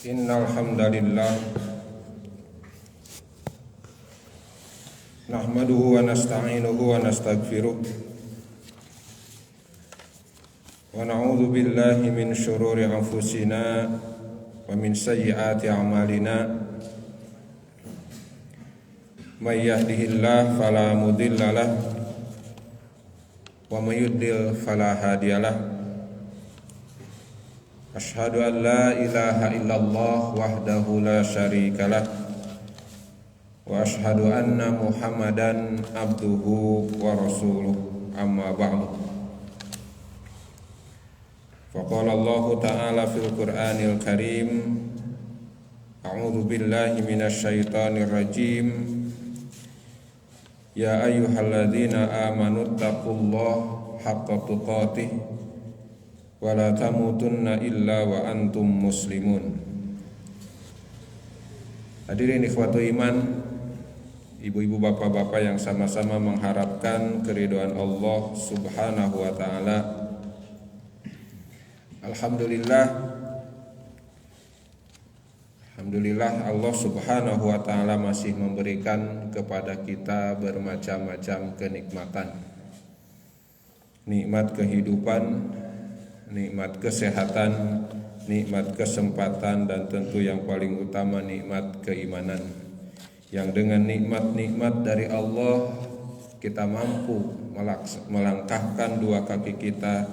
Innal hamdalillah nahmaduhu wa nasta'inuhu wa nastaghfiruh wa na'udzu billahi min syururi anfusina wa min sayyiati a'malina may yahdihillahu fala mudhillalah wa may yudlil fala hadiyalah. Asyhadu an la ilaha illallah wahdahu la syarikalah wa asyhadu anna Muhammadan abduhu wa rasuluh, amma ba'du. Faqala Allah ta'ala fil Qur'anil Karim, a'udzu billahi minasy syaithanir rajim. Ya ayyuhalladzina amanu taqullaha haqqa tuqatih wa la tamutunna illa wa antum muslimun. Hadirin ikhwatu iman, ibu-ibu bapak-bapak yang sama-sama mengharapkan keridhaan Allah Subhanahu wa taala. Alhamdulillah Allah Subhanahu wa taala masih memberikan kepada kita bermacam-macam kenikmatan. Nikmat kehidupan, nikmat kesehatan, nikmat kesempatan, dan tentu yang paling utama nikmat keimanan. Yang dengan nikmat-nikmat dari Allah kita mampu melangkahkan dua kaki kita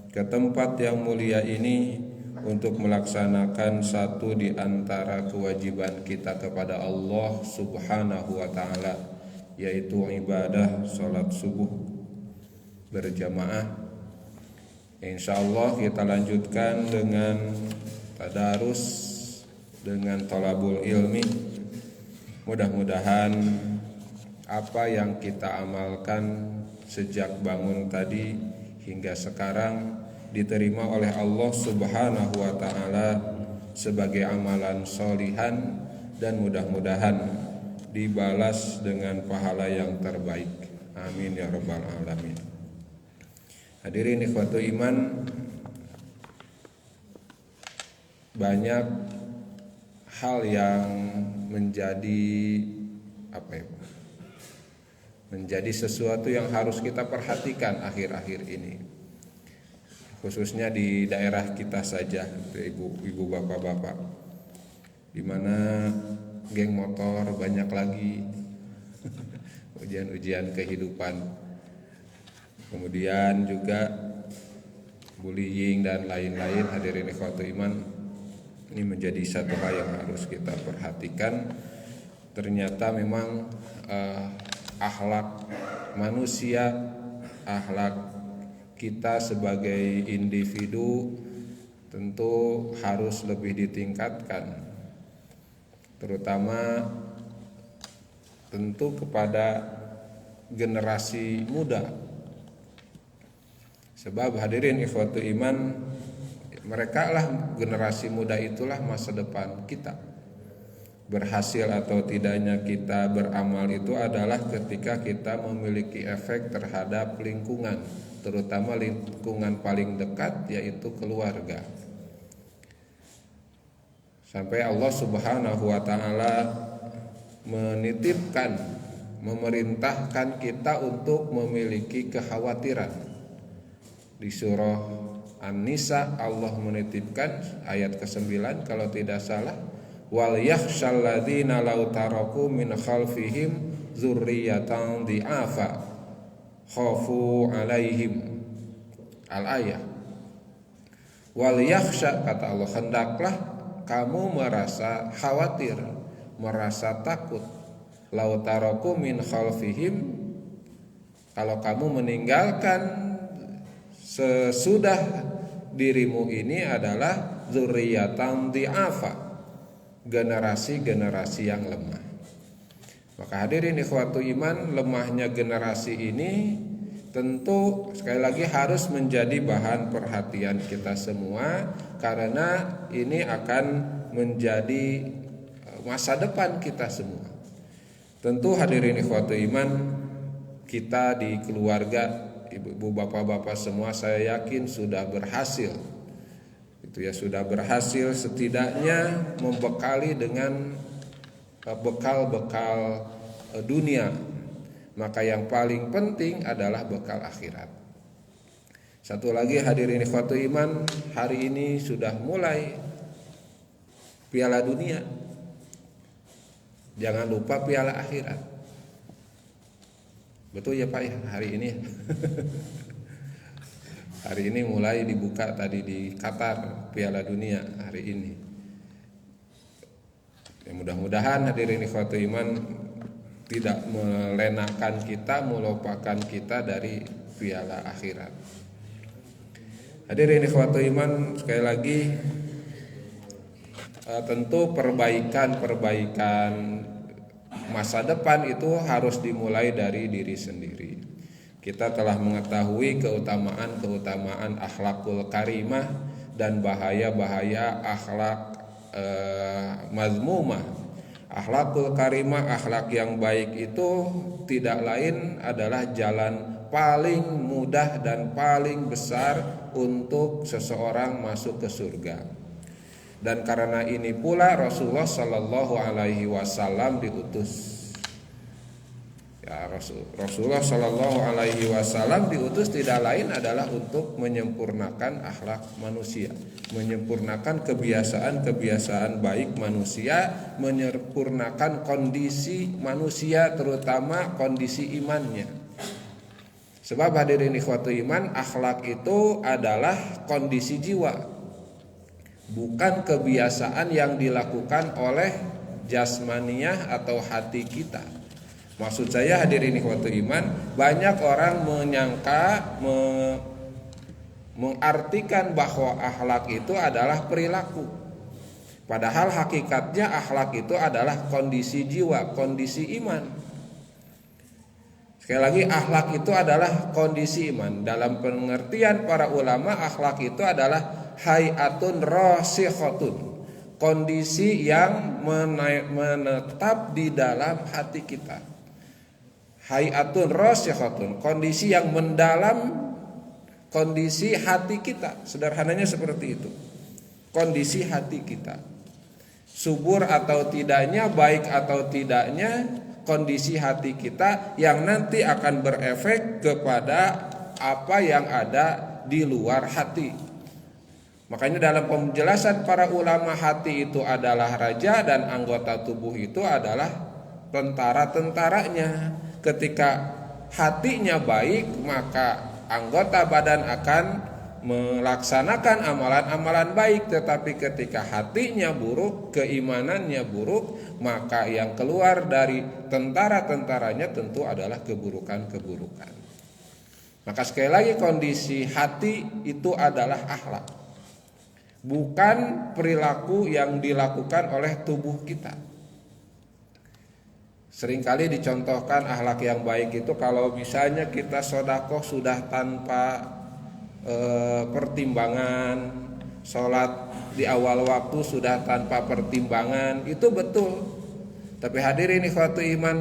ke tempat yang mulia ini untuk melaksanakan satu di antara kewajiban kita kepada Allah Subhanahu wa taala, yaitu ibadah salat subuh berjamaah. Insyaallah kita lanjutkan dengan tadarus, dengan thalabul ilmi. Mudah-mudahan apa yang kita amalkan sejak bangun tadi hingga sekarang diterima oleh Allah Subhanahu wa taala sebagai amalan sholihan, dan mudah-mudahan dibalas dengan pahala yang terbaik. Amin ya rabbal alamin. Hadirin ikhwatu iman, banyak hal yang menjadi menjadi sesuatu yang harus kita perhatikan akhir-akhir ini, khususnya di daerah kita saja, ibu bapak-bapak, di mana geng motor banyak lagi, ujian-ujian kehidupan. Kemudian juga bullying dan lain-lain. Hadirin ikhwatu iman, ini menjadi satu hal yang harus kita perhatikan. Ternyata memang akhlak manusia, akhlak kita sebagai individu tentu harus lebih ditingkatkan, terutama tentu kepada generasi muda. Sebab hadirin ikhwatu iman, mereka lah, generasi muda itulah masa depan kita. Berhasil atau tidaknya kita beramal itu adalah ketika kita memiliki efek terhadap lingkungan, terutama lingkungan paling dekat, yaitu keluarga. Sampai Allah Subhanahu wa taala menitipkan, memerintahkan kita untuk memiliki kekhawatiran. Di surah An-Nisa Allah menitipkan ayat ke-9 kalau tidak salah, wal yakhshal ladzina law taraku min khalfihim dzurriyyatan dhi'afa khafu alaihim, al-ayah. Wal yakhsha, kata Allah, hendaklah kamu merasa khawatir, merasa takut, law taraku min khalfihim, kalau kamu meninggalkan sesudah dirimu ini adalah dzurriyyatan dhi'afa, generasi-generasi yang lemah. Maka hadirin ikhwatu iman, lemahnya generasi ini tentu sekali lagi harus menjadi bahan perhatian kita semua, karena ini akan menjadi masa depan kita semua. Tentu hadirin ikhwatu iman, kita di keluarga, ibu bapak-bapak semua, saya yakin sudah berhasil itu ya sudah berhasil setidaknya membekali dengan bekal-bekal dunia. Maka yang paling penting adalah bekal akhirat. Satu lagi hadirin ikhwatul iman, hari ini sudah mulai Piala Dunia. Jangan lupa Piala Akhirat. Betul ya Pak ya, hari ini. Hari ini mulai dibuka tadi di Qatar Piala Dunia hari ini. Ya, mudah-mudahan hadirin ikhwatul iman tidak melenakan kita, melupakan kita dari Piala Akhirat. Hadirin ikhwatul iman, sekali lagi tentu perbaikan masa depan itu harus dimulai dari diri sendiri. Kita telah mengetahui keutamaan akhlakul karimah dan bahaya-bahaya akhlak mazmumah. Akhlakul karimah, akhlak yang baik itu tidak lain adalah jalan paling mudah dan paling besar untuk seseorang masuk ke surga. Dan karena ini pula Rasulullah Sallallahu Alaihi Wasallam diutus. Ya, Rasulullah Sallallahu Alaihi Wasallam diutus tidak lain adalah untuk menyempurnakan akhlak manusia, menyempurnakan kebiasaan-kebiasaan baik manusia, menyempurnakan kondisi manusia, terutama kondisi imannya. Sebab hadirin ikhwatul iman, akhlak itu adalah kondisi jiwa, bukan kebiasaan yang dilakukan oleh jasmaniyah atau hati kita. Maksud saya hadirin ikhwatul iman, banyak orang mengartikan bahwa akhlak itu adalah perilaku. Padahal hakikatnya akhlak itu adalah kondisi jiwa, kondisi iman. Sekali lagi, akhlak itu adalah kondisi iman. Dalam pengertian para ulama, akhlak itu adalah hayatun rasikhatun, kondisi yang menetap di dalam hati kita. Hayatun rasikhatun, kondisi yang mendalam kondisi hati kita. Sederhananya seperti itu. Kondisi hati kita, subur atau tidaknya, baik atau tidaknya, kondisi hati kita yang nanti akan berefek kepada apa yang ada di luar hati. Makanya dalam penjelasan para ulama, hati itu adalah raja dan anggota tubuh itu adalah tentara-tentaranya. Ketika hatinya baik, maka anggota badan akan melaksanakan amalan-amalan baik. Tetapi ketika hatinya buruk, keimanannya buruk, maka yang keluar dari tentara-tentaranya tentu adalah keburukan-keburukan. Maka sekali lagi, kondisi hati itu adalah akhlak, bukan perilaku yang dilakukan oleh tubuh kita. Seringkali dicontohkan akhlak yang baik itu kalau misalnya kita sedekah sudah tanpa pertimbangan, sholat di awal waktu sudah tanpa pertimbangan, itu betul. Tapi hadirin ikhwatul iman,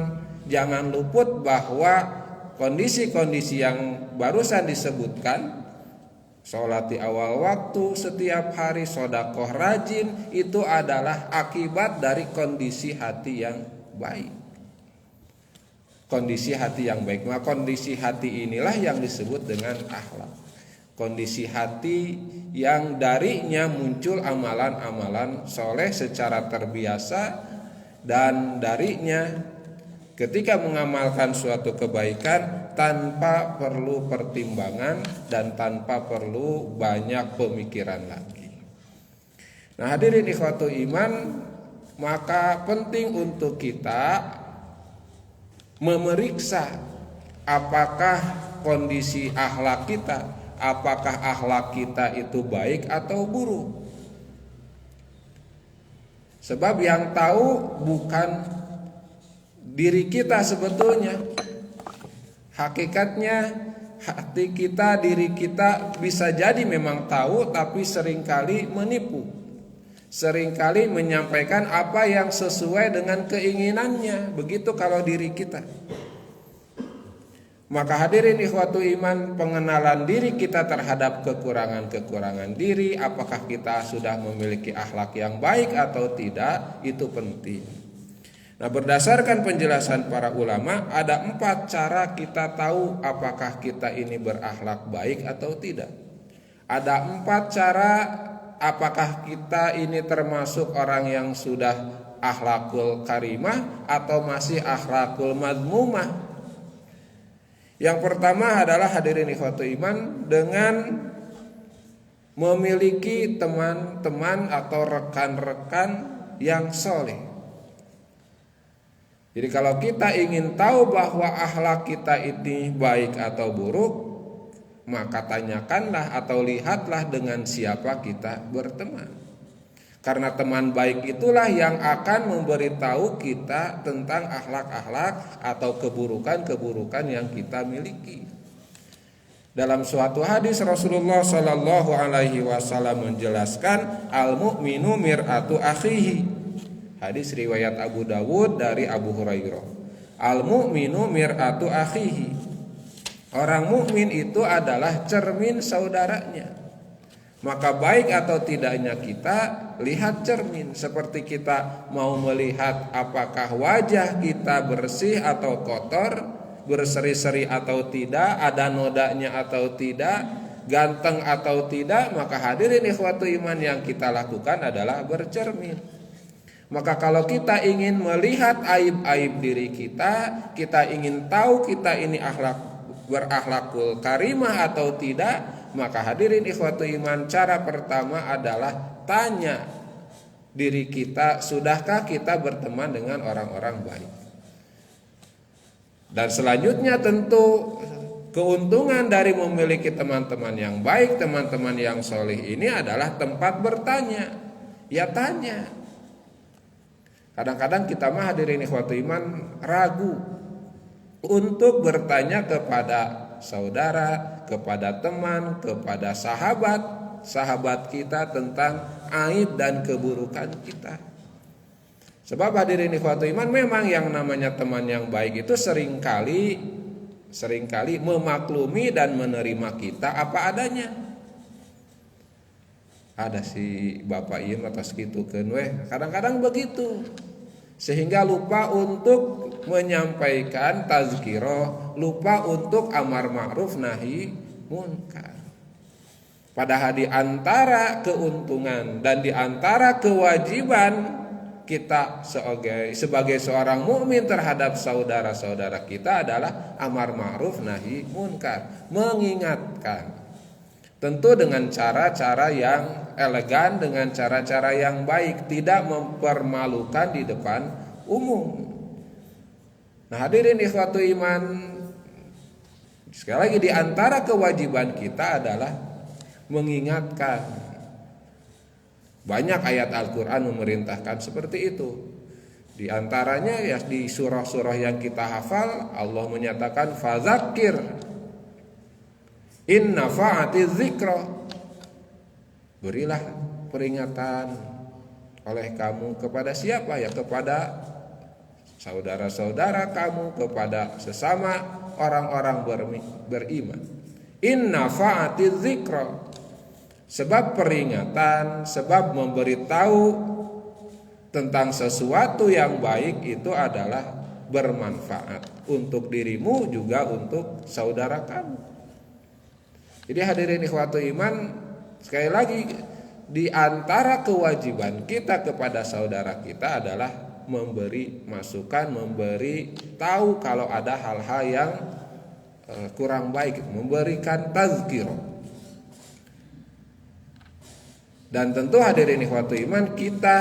jangan luput bahwa kondisi-kondisi yang barusan disebutkan, sholat di awal waktu setiap hari, sedekah rajin, itu adalah akibat dari kondisi hati yang baik. Kondisi hati yang baik. Nah, kondisi hati inilah yang disebut dengan akhlak. Kondisi hati yang darinya muncul amalan-amalan soleh secara terbiasa, dan darinya ketika mengamalkan suatu kebaikan tanpa perlu pertimbangan dan tanpa perlu banyak pemikiran lagi. Nah, hadirin ikhwatul iman, maka penting untuk kita memeriksa apakah kondisi akhlak kita, apakah akhlak kita itu baik atau buruk. Sebab yang tahu bukan diri kita sebetulnya. Hakikatnya hati kita, diri kita bisa jadi memang tahu, tapi seringkali menipu. Seringkali menyampaikan apa yang sesuai dengan keinginannya. Begitu kalau diri kita. Maka hadirin ikhwatu iman, pengenalan diri kita terhadap kekurangan-kekurangan diri, apakah kita sudah memiliki akhlak yang baik atau tidak, itu penting. Nah, berdasarkan penjelasan para ulama, ada 4 cara kita tahu apakah kita ini berakhlak baik atau tidak. Ada 4 cara apakah kita ini termasuk orang yang sudah akhlakul karimah atau masih akhlakul madmumah. Yang pertama adalah hadirin ikhwatu iman, dengan memiliki teman-teman atau rekan-rekan yang soleh. Jadi kalau kita ingin tahu bahwa akhlak kita ini baik atau buruk, maka tanyakanlah atau lihatlah dengan siapa kita berteman. Karena teman baik itulah yang akan memberitahu kita tentang akhlak-akhlak atau keburukan-keburukan yang kita miliki. Dalam suatu hadis Rasulullah Shallallahu Alaihi Wasallam menjelaskan, al-mu'minu mir'atu akhihi. Hadis riwayat Abu Dawud dari Abu Hurairah. Al-mu'minu mir'atu akhihi. Orang mukmin itu adalah cermin saudaranya. Maka baik atau tidaknya kita lihat cermin. Seperti kita mau melihat apakah wajah kita bersih atau kotor, berseri-seri atau tidak, ada nodanya atau tidak, ganteng atau tidak, maka hadirin ikhwatu iman yang kita lakukan adalah bercermin. Maka kalau kita ingin melihat aib-aib diri kita ingin tahu kita ini berakhlakul karimah atau tidak, maka hadirin ikhwatu iman, cara pertama adalah tanya diri kita, sudahkah kita berteman dengan orang-orang baik? Dan selanjutnya tentu keuntungan dari memiliki teman-teman yang baik, teman-teman yang soleh ini adalah tempat bertanya. Ya tanya. Kadang-kadang kita mah hadirin ikhwatu iman ragu untuk bertanya kepada saudara, kepada teman, kepada sahabat kita tentang aib dan keburukan kita. Sebab hadirin ikhwatu iman, memang yang namanya teman yang baik itu seringkali memaklumi dan menerima kita apa adanya. Ada si bapak ieu atas kitu keun we, kadang-kadang begitu. Sehingga lupa untuk menyampaikan tazkirah, lupa untuk amar ma'ruf nahi munkar. Padahal di antara keuntungan dan di antara kewajiban kita sebagai seorang mukmin terhadap saudara-saudara kita adalah amar ma'ruf nahi munkar, mengingatkan. Tentu dengan cara-cara yang elegan, dengan cara-cara yang baik, tidak mempermalukan di depan umum. Nah, hadirin ikhwatu iman, sekali lagi di antara kewajiban kita adalah mengingatkan. Banyak ayat Al-Qur'an memerintahkan seperti itu. Di antaranya ya di surah-surah yang kita hafal, Allah menyatakan fadzakir in nafa'atiz zikra. Berilah peringatan oleh kamu kepada siapa? Ya kepada saudara-saudara kamu, kepada sesama orang-orang beriman. In nafa'atiz zikra. Sebab peringatan, sebab memberitahu tentang sesuatu yang baik itu adalah bermanfaat untuk dirimu juga untuk saudara kamu. Jadi hadirin ikhwatu iman, sekali lagi di antara kewajiban kita kepada saudara kita adalah memberi masukan, memberi tahu kalau ada hal-hal yang kurang baik, memberikan tazkirah. Dan tentu hadirin ikhwatu iman, kita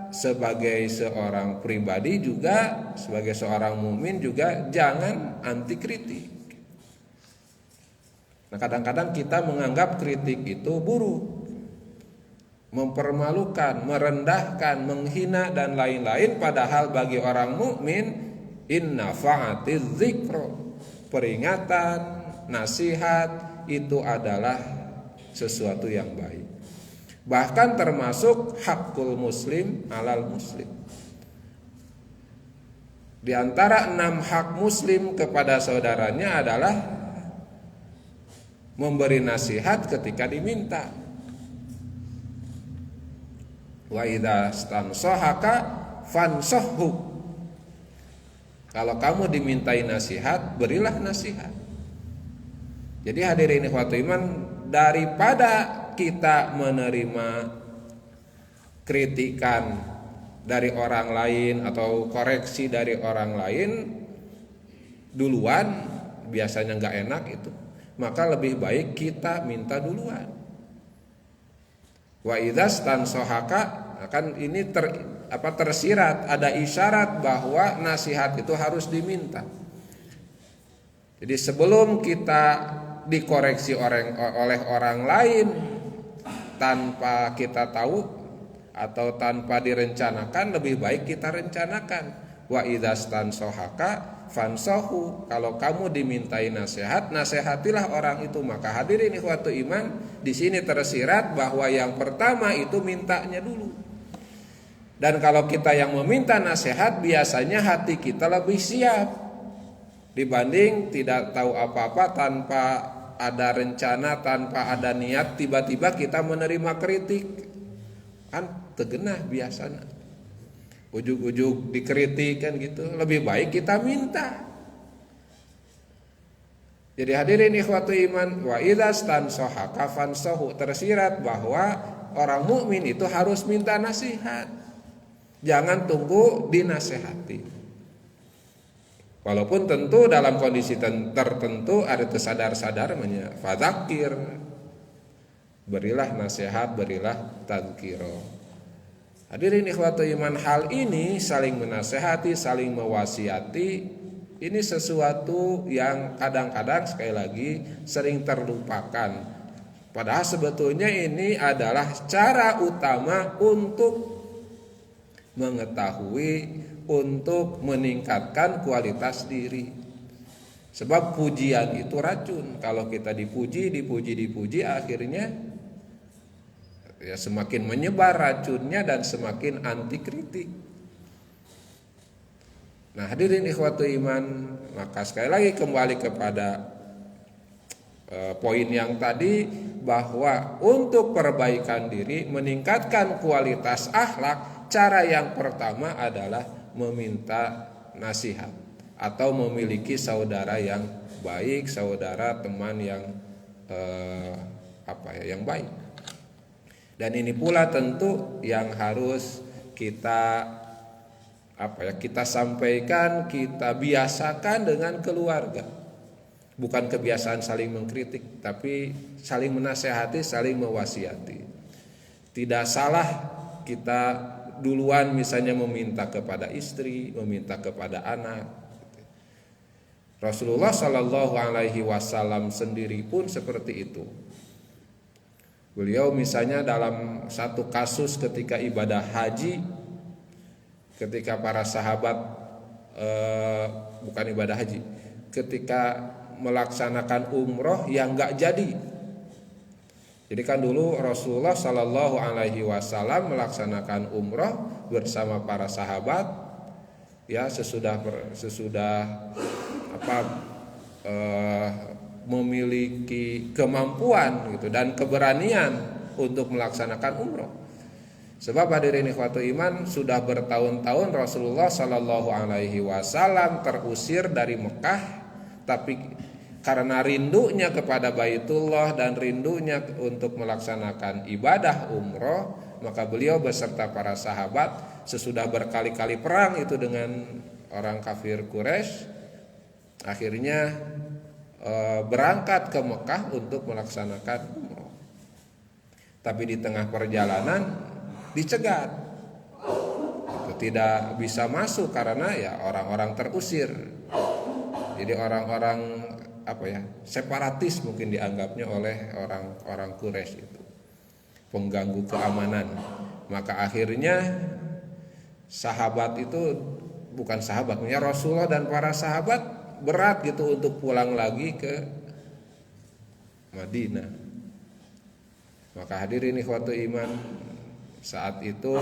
sebagai seorang pribadi juga, sebagai seorang mukmin juga jangan anti kritik. Nah, kadang-kadang kita menganggap kritik itu buruk, mempermalukan, merendahkan, menghina dan lain-lain, padahal bagi orang mukmin inna fa'atiz dzikra, peringatan, nasihat itu adalah sesuatu yang baik. Bahkan termasuk hakul muslim alal muslim. Di antara 6 hak muslim kepada saudaranya adalah memberi nasihat ketika diminta. Wa idza stansahaka fansahhu. Kalau kamu dimintai nasihat, berilah nasihat. Jadi hadirin ikhwatul iman, daripada kita menerima kritikan dari orang lain atau koreksi dari orang lain duluan, biasanya nggak enak itu, maka lebih baik kita minta duluan. Wa idzas tansohaka, kan ini tersirat, ada isyarat bahwa nasihat itu harus diminta. Jadi sebelum kita dikoreksi oleh orang lain tanpa kita tahu atau tanpa direncanakan, lebih baik kita rencanakan. Wa idzas tansohaka fansohu. Kalau kamu dimintai nasihat, nasihatilah orang itu. Maka hadirin ikhwatul iman, di sini tersirat bahwa yang pertama itu mintanya dulu. Dan kalau kita yang meminta nasihat, biasanya hati kita lebih siap dibanding tidak tahu apa-apa, tanpa ada rencana, tanpa ada niat, tiba-tiba kita menerima kritik. Kan tegenah biasanya, ujug-ujug dikritik kan gitu. Lebih baik kita minta. Jadi hadirin ikhwatu iman, wa idzas tansohaka fansohu, tersirat bahwa orang mukmin itu harus minta nasihat, jangan tunggu dinasehati. Walaupun tentu dalam kondisi tertentu ada tersadar-sadarnya, fadzakir, berilah nasihat, berilah tadzkiro. Hadirin ikhwatu iman, hal ini saling menasehati, saling mewasiati, ini sesuatu yang kadang-kadang sekali lagi sering terlupakan. Padahal sebetulnya ini adalah cara utama untuk mengetahui, untuk meningkatkan kualitas diri. Sebab pujian itu racun. Kalau kita dipuji, akhirnya ya semakin menyebar racunnya dan semakin anti kritik. Nah hadirin ikhwatul iman, maka sekali lagi kembali kepada poin yang tadi, bahwa untuk perbaikan diri, meningkatkan kualitas akhlak, cara yang pertama adalah meminta nasihat atau memiliki saudara yang baik, saudara teman yang yang baik. Dan ini pula tentu yang harus kita kita sampaikan, kita biasakan dengan keluarga. Bukan kebiasaan saling mengkritik, tapi saling menasehati, saling mewasiati. Tidak salah kita duluan misalnya meminta kepada istri, meminta kepada anak. Rasulullah Shallallahu Alaihi Wasallam sendiri pun seperti itu. Beliau misalnya dalam satu kasus ketika ibadah haji, ketika para sahabat bukan ibadah haji, ketika melaksanakan umroh yang nggak jadi. Jadi kan dulu Rasulullah Shallallahu Alaihi Wasallam melaksanakan umroh bersama para sahabat, ya sesudah memiliki kemampuan gitu dan keberanian untuk melaksanakan umroh. Sebab hadirin ikhwatul iman, sudah bertahun-tahun Rasulullah Shallallahu Alaihi Wasallam terusir dari Mekah, tapi karena rindunya kepada Baitullah dan rindunya untuk melaksanakan ibadah umroh, maka beliau beserta para sahabat sesudah berkali-kali perang itu dengan orang kafir Quraisy, akhirnya berangkat ke Mekah untuk melaksanakan umroh. Tapi di tengah perjalanan dicegat, tidak bisa masuk karena ya orang-orang terusir. Jadi orang-orang separatis mungkin dianggapnya oleh orang-orang Quraisy itu, pengganggu keamanan. Maka akhirnya sahabat itu, bukan sahabat, Rasulullah dan para sahabat berat gitu untuk pulang lagi ke Madinah. Maka hadirin ikhwatul iman, saat itu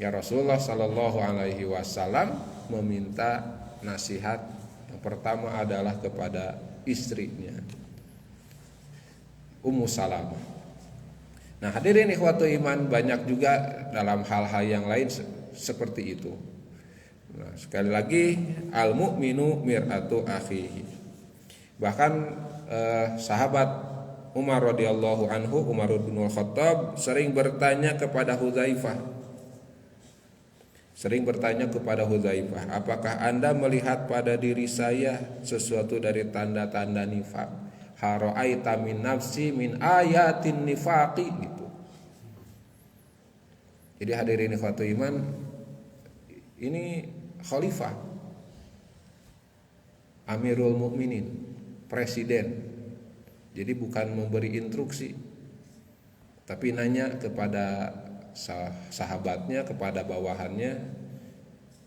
Ya Rasulullah Shallallahu Alaihi Wasallam meminta nasihat yang pertama adalah kepada istrinya Ummu Salamah. Nah hadirin ikhwatu iman, banyak juga dalam hal-hal yang lain seperti itu. Nah, sekali lagi al mu'minu mir'atu akhihi. Bahkan sahabat Umar radhiyallahu anhu, Umar bin Khattab sering bertanya kepada Hudzaifah. Apakah Anda melihat pada diri saya sesuatu dari tanda-tanda nifak? Hara'aita min nafsi min ayatin nifaqi gitu. Jadi hadirin ikhwatu iman, ini khalifah, Amirul Mukminin, presiden. Jadi bukan memberi instruksi, tapi nanya kepada sahabatnya, kepada bawahannya,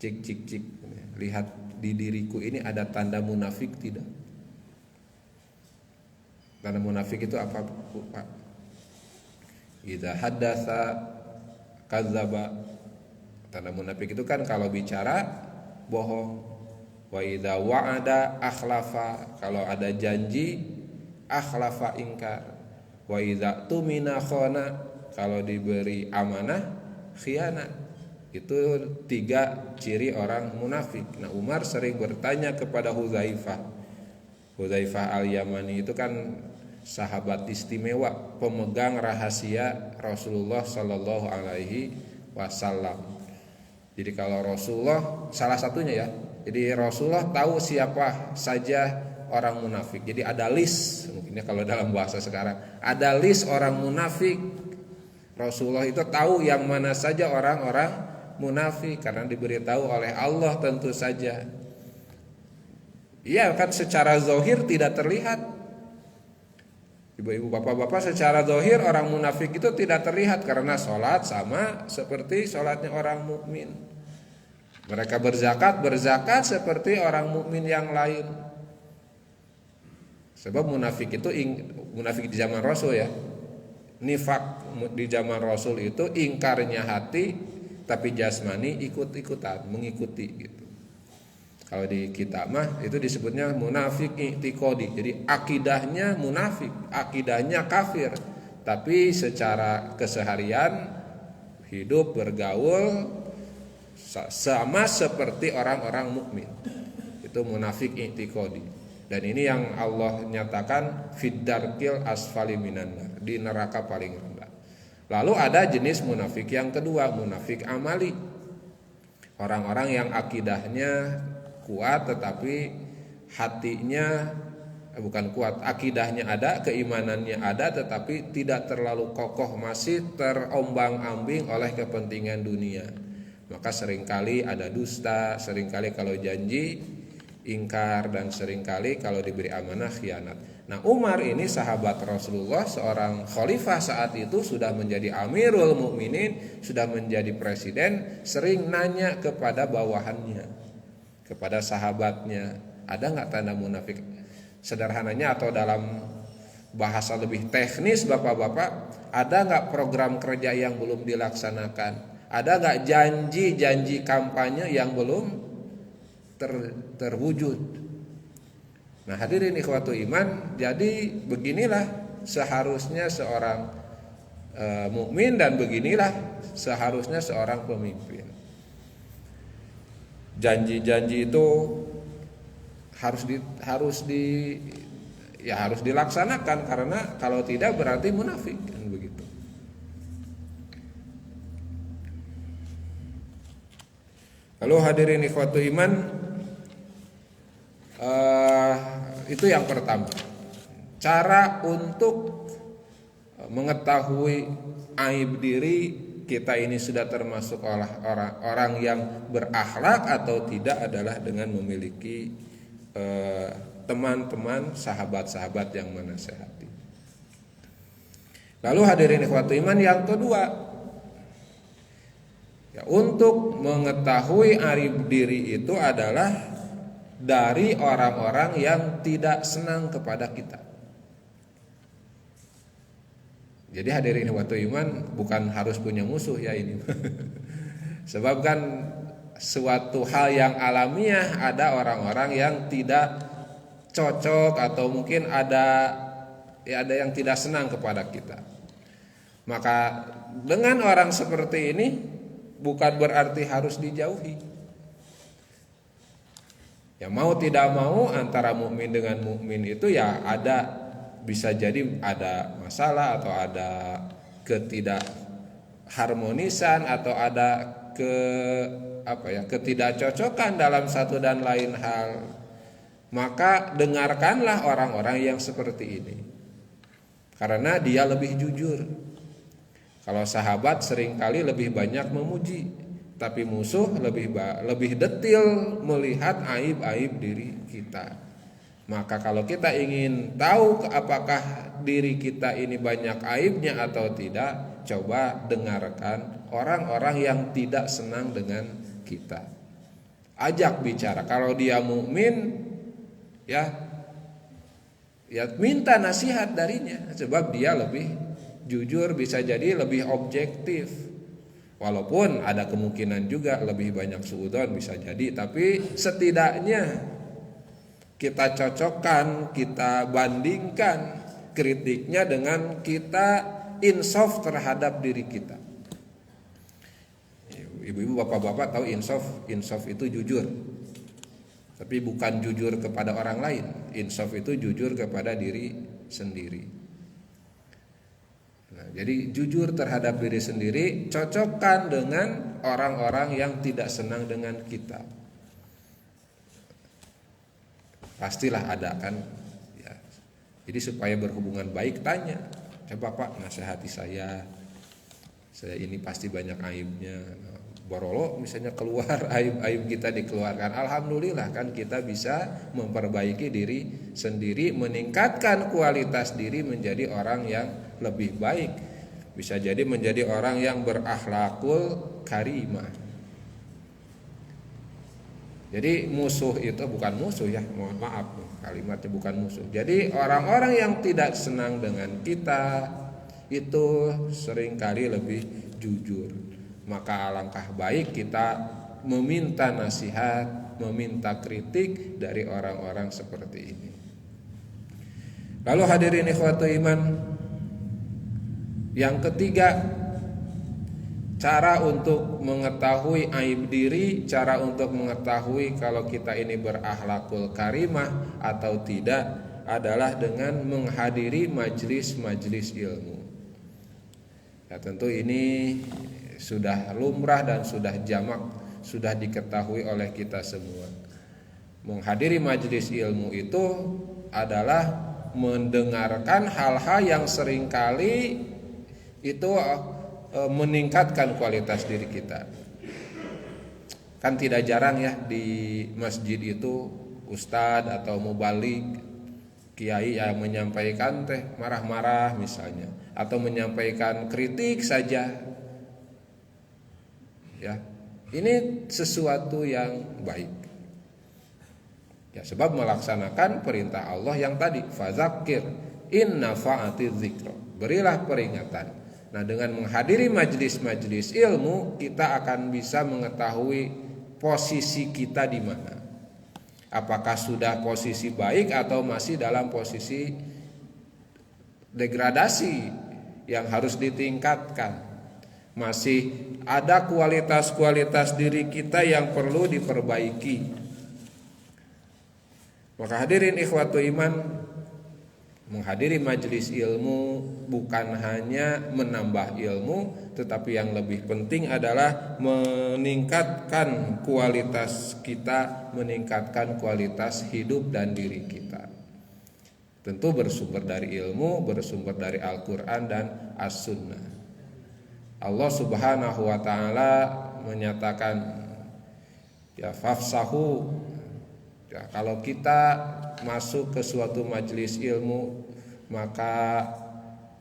cik, lihat di diriku ini ada tanda munafik tidak? Tanda munafik itu apa, Pak? Idza haddatsa kadzdzaba. Tanda munafik itu kan kalau bicara bohong. Wa idza wa'ada akhlafa, kalau ada janji akhlafa ingkar. Wa idza tumina khana, kalau diberi amanah khianat. Itu 3 ciri orang munafik. Nah Umar sering bertanya kepada Hudzaifah al-Yamani itu kan sahabat istimewa, pemegang rahasia Rasulullah Sallallahu Alaihi Wasallam. Jadi kalau Rasulullah salah satunya ya, jadi Rasulullah tahu siapa saja orang munafik. Jadi ada list, mungkinnya kalau dalam bahasa sekarang ada list orang munafik. Rasulullah itu tahu yang mana saja orang-orang munafik karena diberitahu oleh Allah tentu saja. Iya kan secara zahir tidak terlihat. Ibu-ibu, bapak-bapak, secara zahir orang munafik itu tidak terlihat karena sholat sama seperti sholatnya orang mukmin. Mereka berzakat seperti orang mukmin yang lain. Sebab munafik itu munafik di zaman Rasul ya. Nifak di zaman Rasul itu ingkarnya hati tapi jasmani ikut-ikutan, mengikuti gitu. Kalau di kitab mah itu disebutnya munafik i'tiqadi. Jadi akidahnya munafik, akidahnya kafir, tapi secara keseharian hidup bergaul sama seperti orang-orang mukmin. Itu munafik i'tiqadi. Dan ini yang Allah nyatakan fiddarkil asfali minan nar, di neraka paling rendah. Lalu ada jenis munafik yang kedua, munafik amali. Orang-orang yang akidahnya kuat tetapi hatinya bukan kuat, akidahnya ada, keimanannya ada tetapi tidak terlalu kokoh, masih terombang-ambing oleh kepentingan dunia. Maka seringkali ada dusta, seringkali kalau janji ingkar, dan seringkali kalau diberi amanah khianat. Nah Umar ini sahabat Rasulullah, seorang khalifah saat itu, sudah menjadi Amirul Mukminin, sudah menjadi presiden, sering nanya kepada bawahannya, kepada sahabatnya, ada nggak tanda munafik? Sederhananya atau dalam bahasa lebih teknis bapak-bapak, ada nggak program kerja yang belum dilaksanakan? Ada nggak janji kampanye yang belum terwujud? Nah hadirin ikhwatu iman, jadi beginilah seharusnya seorang mukmin dan beginilah seharusnya seorang pemimpin. Janji-janji itu harus dilaksanakan, karena kalau tidak berarti munafik kan begitu. Lalu hadirin ikhwatu iman, itu yang pertama. Cara untuk mengetahui aib diri kita ini sudah termasuk orang yang berakhlak atau tidak adalah dengan memiliki teman-teman, sahabat-sahabat yang menasehati. Lalu hadirin ikhwatu iman, yang kedua, ya, untuk mengetahui aib diri itu adalah dari orang-orang yang tidak senang kepada kita. Jadi hadirin waktu iman bukan harus punya musuh ya ini. Sebab kan suatu hal yang alamiah, ada orang-orang yang tidak cocok atau mungkin ada yang tidak senang kepada kita. Maka dengan orang seperti ini bukan berarti harus dijauhi. Ya mau tidak mau antara mukmin dengan mukmin itu ya bisa jadi ada masalah atau ada ketidakharmonisan atau ada ketidakcocokan dalam satu dan lain hal. Maka dengarkanlah orang-orang yang seperti ini. Karena dia lebih jujur. Kalau sahabat seringkali lebih banyak memuji, tapi musuh lebih detil melihat aib-aib diri kita. Maka kalau kita ingin tahu apakah diri kita ini banyak aibnya atau tidak, coba dengarkan orang-orang yang tidak senang dengan kita. Ajak bicara. Kalau dia mukmin, ya minta nasihat darinya, sebab dia lebih jujur, bisa jadi lebih objektif. Walaupun ada kemungkinan juga lebih banyak suudzon bisa jadi, tapi setidaknya kita cocokkan, kita bandingkan kritiknya dengan kita insaf terhadap diri kita. Ibu-ibu, bapak-bapak tahu insaf itu jujur. Tapi bukan jujur kepada orang lain. Insaf itu jujur kepada diri sendiri. Nah, jadi jujur terhadap diri sendiri, cocokkan dengan orang-orang yang tidak senang dengan kita. Pastilah ada kan ya. Jadi supaya berhubungan baik, tanya, coba Pak nasihati saya ini pasti banyak aibnya. Borolo misalnya keluar aib-aib kita dikeluarkan, alhamdulillah kan kita bisa memperbaiki diri sendiri, meningkatkan kualitas diri menjadi orang yang lebih baik, bisa jadi menjadi orang yang berakhlakul karimah. Jadi musuh itu bukan musuh ya, mohon maaf kalimatnya bukan musuh. Jadi orang-orang yang tidak senang dengan kita itu seringkali lebih jujur. Maka alangkah baik kita meminta nasihat, meminta kritik dari orang-orang seperti ini. Lalu hadirin ikhwatul iman, yang ketiga, cara untuk mengetahui aib diri, cara untuk mengetahui kalau kita ini berakhlakul karimah atau tidak adalah dengan menghadiri majlis-majlis ilmu. Ya tentu ini sudah lumrah dan sudah jamak, sudah diketahui oleh kita semua. Menghadiri majelis ilmu itu adalah mendengarkan hal-hal yang seringkali itu meningkatkan kualitas diri kita. Kan tidak jarang ya di masjid itu ustadz atau mubalik, kiai yang menyampaikan marah-marah misalnya, atau menyampaikan kritik saja. Ya, ini sesuatu yang baik. Ya, sebab melaksanakan perintah Allah yang tadi, fadzakir in nafa'atiz dzikra. Berilah peringatan. Nah, dengan menghadiri majelis-majelis ilmu, kita akan bisa mengetahui posisi kita di mana. Apakah sudah posisi baik atau masih dalam posisi degradasi yang harus ditingkatkan. Masih ada kualitas-kualitas diri kita yang perlu diperbaiki. Maka hadirin ikhwatu iman, menghadiri majelis ilmu bukan hanya menambah ilmu, tetapi yang lebih penting adalah meningkatkan kualitas kita, meningkatkan kualitas hidup dan diri kita. Tentu bersumber dari ilmu, bersumber dari Al-Quran dan As-Sunnah. Allah Subhanahu wa taala menyatakan ya fafsahu, ya, kalau kita masuk ke suatu majelis ilmu maka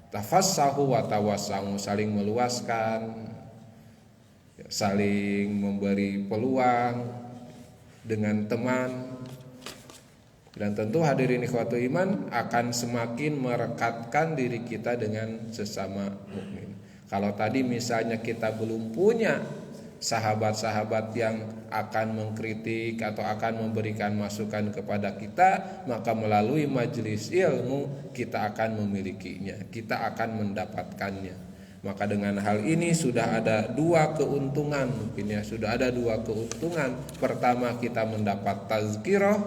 tafassahu wa tawassamu, saling meluaskan, ya, saling memberi peluang dengan teman. Dan tentu hadirin ikhwatu iman akan semakin merekatkan diri kita dengan sesama mukmin. Kalau tadi misalnya kita belum punya sahabat-sahabat yang akan mengkritik atau akan memberikan masukan kepada kita, maka melalui majelis ilmu kita akan memilikinya, kita akan mendapatkannya. Maka dengan hal ini sudah ada dua keuntungan, mungkin ya, sudah ada dua keuntungan. Pertama, kita mendapat tazkirah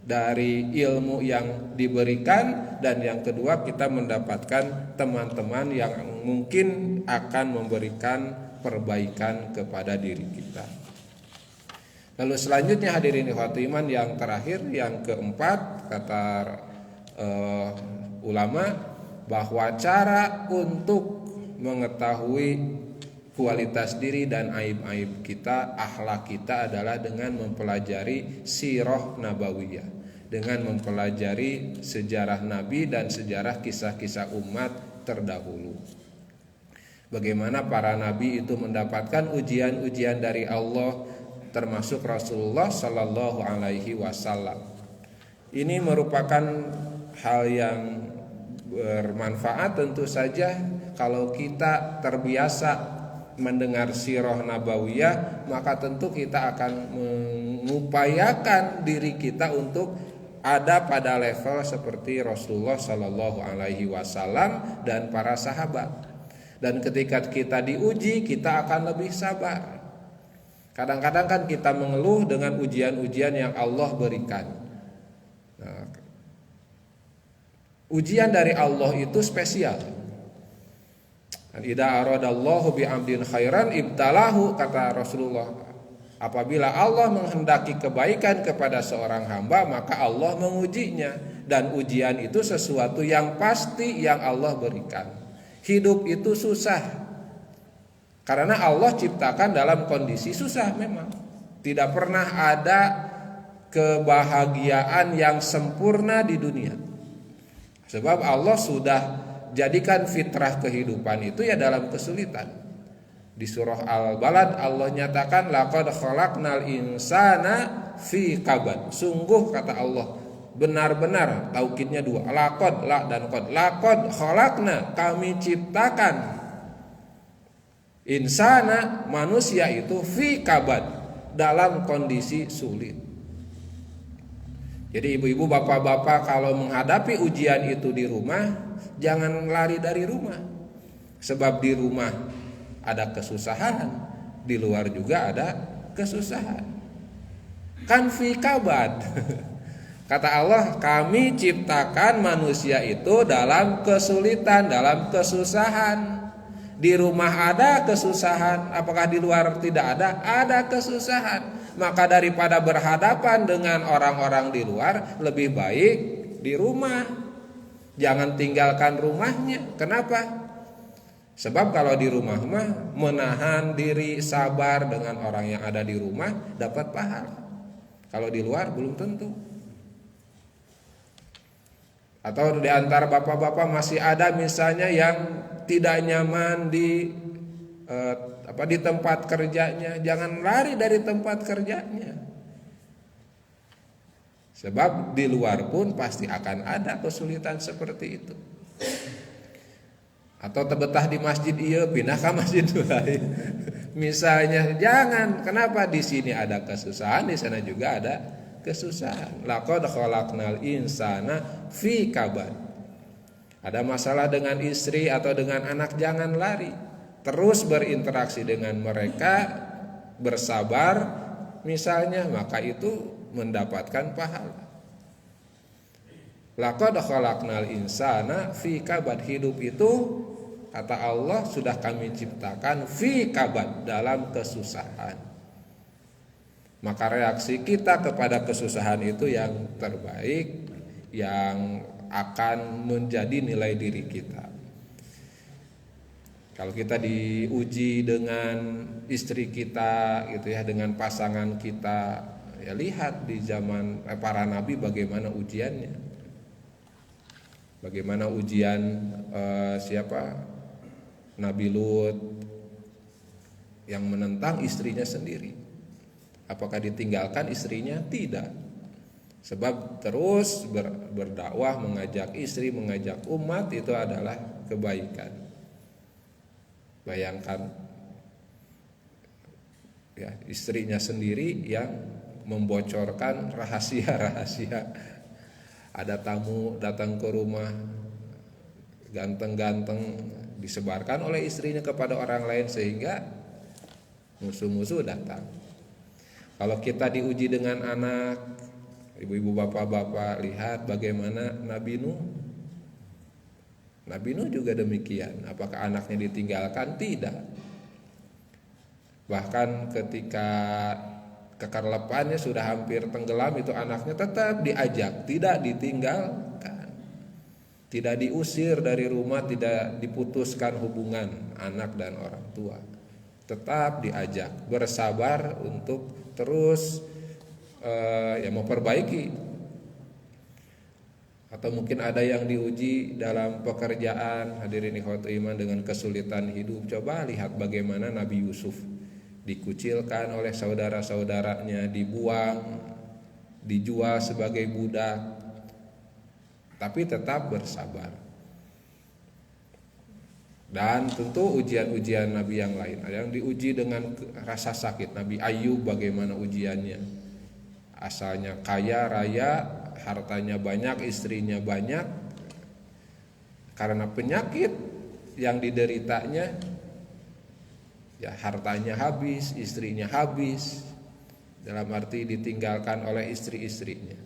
dari ilmu yang diberikan, dan yang kedua kita mendapatkan teman-teman yang mungkin akan memberikan perbaikan kepada diri kita. Lalu selanjutnya hadirin ikhwati iman, yang terakhir, yang keempat, kata ulama bahwa cara untuk mengetahui kualitas diri dan aib-aib kita, akhlak kita adalah dengan mempelajari sirah nabawiyah, dengan mempelajari sejarah Nabi dan sejarah kisah-kisah umat terdahulu. Bagaimana para nabi itu mendapatkan ujian-ujian dari Allah, termasuk Rasulullah Sallallahu Alaihi Wasallam. Ini merupakan hal yang bermanfaat tentu saja kalau kita terbiasa mendengar sirah nabawiyah, maka tentu kita akan mengupayakan diri kita untuk ada pada level seperti Rasulullah Sallallahu Alaihi Wasallam dan para sahabat. Dan ketika kita diuji, kita akan lebih sabar. Kadang-kadang kan kita mengeluh dengan ujian-ujian yang Allah berikan. Nah, ujian dari Allah itu spesial. Idza aradallahu bi'abdin khairan ibtalahu, kata Rasulullah. Apabila Allah menghendaki kebaikan kepada seorang hamba, maka Allah mengujinya. Dan ujian itu sesuatu yang pasti yang Allah berikan. Hidup itu susah karena Allah ciptakan dalam kondisi susah memang. Tidak pernah ada kebahagiaan yang sempurna di dunia. Sebab Allah sudah jadikan fitrah kehidupan itu ya dalam kesulitan. Di surah Al-Balad Allah nyatakan laqad khalaqnal insana fi kabad. Sungguh kata Allah, benar-benar, taukidnya dua, laqad, la dan qad. Laqad khalaqna, kami ciptakan insana, manusia itu fi kabad, dalam kondisi sulit. Jadi ibu-ibu, bapak-bapak, kalau menghadapi ujian itu di rumah, jangan lari dari rumah. Sebab di rumah ada kesusahan, di luar juga ada kesusahan. Kan fi kabad. Kata Allah, kami ciptakan manusia itu dalam kesulitan, dalam kesusahan. Di rumah ada kesusahan, apakah di luar tidak ada? Ada kesusahan. Maka daripada berhadapan dengan orang-orang di luar, lebih baik di rumah. Jangan tinggalkan rumahnya. Kenapa? Sebab kalau di rumah mah menahan diri, sabar dengan orang yang ada di rumah dapat pahala. Kalau di luar belum tentu. Atau di antara bapak-bapak masih ada misalnya yang tidak nyaman di tempat kerjanya, jangan lari dari tempat kerjanya. Sebab di luar pun pasti akan ada kesulitan seperti itu. Atau terbetah di masjid iya, pindah ke masjid lain. Misalnya, jangan. Kenapa? Di sini ada kesusahan, di sana juga ada kesusahan. Laqad khalaqnal insana fi kabad. Ada masalah dengan istri atau dengan anak, jangan lari. Terus berinteraksi dengan mereka, bersabar misalnya, maka itu mendapatkan pahala. Laqad khalaqnal insana fi kabad. Hidup itu kata Allah sudah kami ciptakan fi kabad, dalam kesusahan. Maka reaksi kita kepada kesusahan itu yang terbaik, yang akan menjadi nilai diri kita. Kalau kita diuji dengan istri kita gitu ya, dengan pasangan kita, ya lihat di zaman para nabi bagaimana ujiannya. Bagaimana ujian Nabi Lut yang menentang istrinya sendiri. Apakah ditinggalkan istrinya? Tidak. Sebab terus berdakwah, mengajak istri, mengajak umat, itu adalah kebaikan. Bayangkan ya, istrinya sendiri yang membocorkan rahasia-rahasia. Ada tamu datang ke rumah ganteng-ganteng, disebarkan oleh istrinya kepada orang lain sehingga musuh-musuh datang. Kalau kita diuji dengan anak, ibu-ibu, bapak-bapak, lihat bagaimana Nabi Nuh. Nabi Nuh juga demikian. Apakah anaknya ditinggalkan? Tidak. Bahkan ketika kekerlepannya sudah hampir tenggelam, itu anaknya tetap diajak, tidak ditinggalkan. Tidak diusir dari rumah, tidak diputuskan hubungan anak dan orang tua. Tetap diajak, bersabar untuk terus memperbaiki. Atau mungkin ada yang diuji dalam pekerjaan, hadirin ikhwatul iman, dengan kesulitan hidup. Coba lihat bagaimana Nabi Yusuf dikucilkan oleh saudara-saudaranya, dibuang, dijual sebagai budak, tapi tetap bersabar. Dan tentu ujian-ujian Nabi yang lain, ada yang diuji dengan rasa sakit. Nabi Ayub bagaimana ujiannya? Asalnya kaya raya, hartanya banyak, istrinya banyak, karena penyakit yang dideritanya, ya hartanya habis, istrinya habis, dalam arti ditinggalkan oleh istri-istrinya.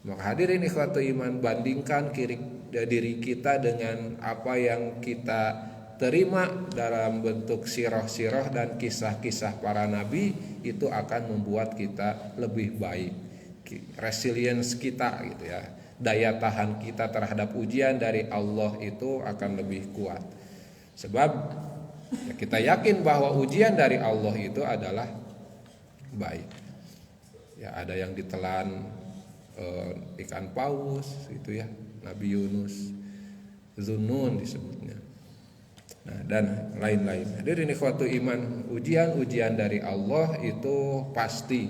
Maka hadirin ikhwatul iman, bandingkan diri kita dengan apa yang kita terima dalam bentuk sirah-sirah dan kisah-kisah para nabi, itu akan membuat kita lebih baik. Resilience kita gitu ya, daya tahan kita terhadap ujian dari Allah itu akan lebih kuat. Sebab ya, kita yakin bahwa ujian dari Allah itu adalah baik. Ya, ada yang ditelan ikan paus itu ya, Nabi Yunus, Zunnun disebutnya. Nah, dan lain-lain. Hadirin ikhwatul iman, ujian-ujian dari Allah itu pasti.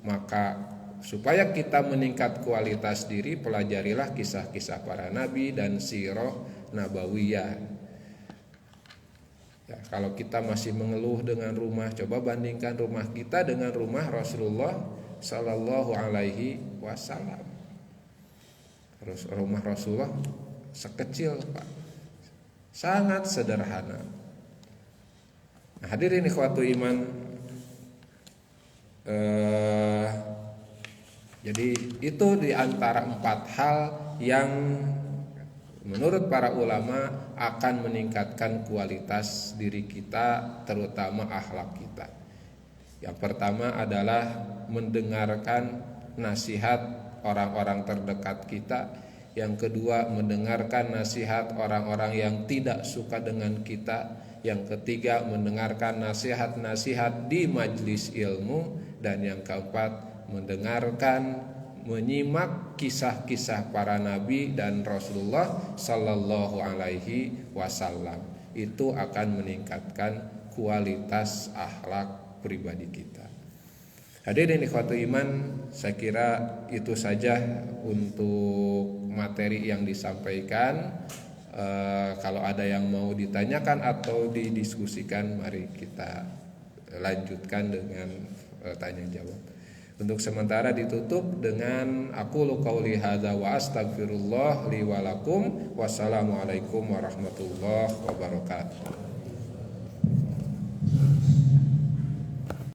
Maka supaya kita meningkat kualitas diri, pelajarilah kisah-kisah para nabi dan sirah nabawiyah. Ya, kalau kita masih mengeluh dengan rumah, coba bandingkan rumah kita dengan rumah Rasulullah Sallallahu Alaihi Wasallam. Rumah Rasulullah sekecil, Pak, sangat sederhana. Nah, hadirin ikhwatul iman, jadi itu diantara 4 hal yang menurut para ulama akan meningkatkan kualitas diri kita, terutama akhlak kita. Yang pertama adalah mendengarkan nasihat orang-orang terdekat kita. Yang kedua, mendengarkan nasihat orang-orang yang tidak suka dengan kita. Yang ketiga, mendengarkan nasihat-nasihat di majelis ilmu. Dan yang keempat, mendengarkan, menyimak kisah-kisah para nabi dan Rasulullah Sallallahu Alaihi Wasallam. Itu akan meningkatkan kualitas akhlak pribadi kita. Hadirin ikhwatul iman, saya kira itu saja untuk materi yang disampaikan. Kalau ada yang mau ditanyakan atau didiskusikan, mari kita lanjutkan dengan tanya jawab. Untuk sementara ditutup dengan aqulu qauli hadza wa astaghfirullah li wa lakum. Wassalamualaikum warahmatullahi wabarakatuh.